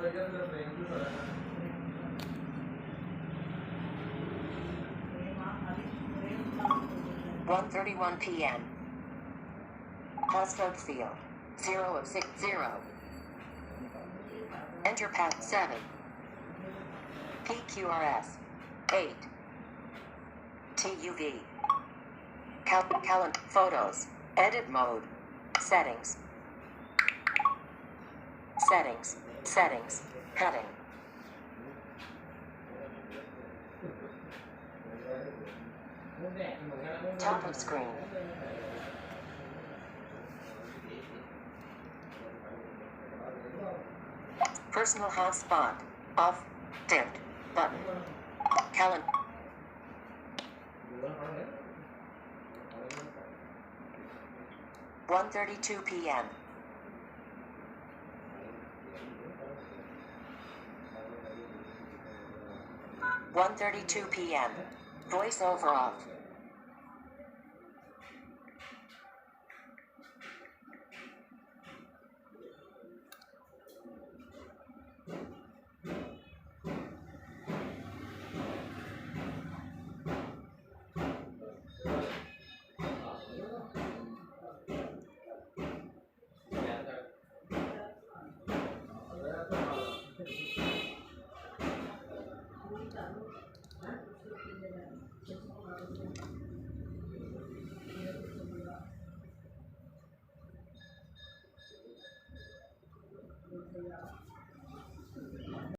(1:31 p.m.) Passcode field 0 of 60. Enter path 7. PQRS 8. TUV. Calendar photos. Edit mode. Settings. Settings. Settings. Heading. Top of screen. Personal hotspot. Off. Dimmed. Button. Calendar. 1:32 p.m. (1:32 p.m.) Voiceover off.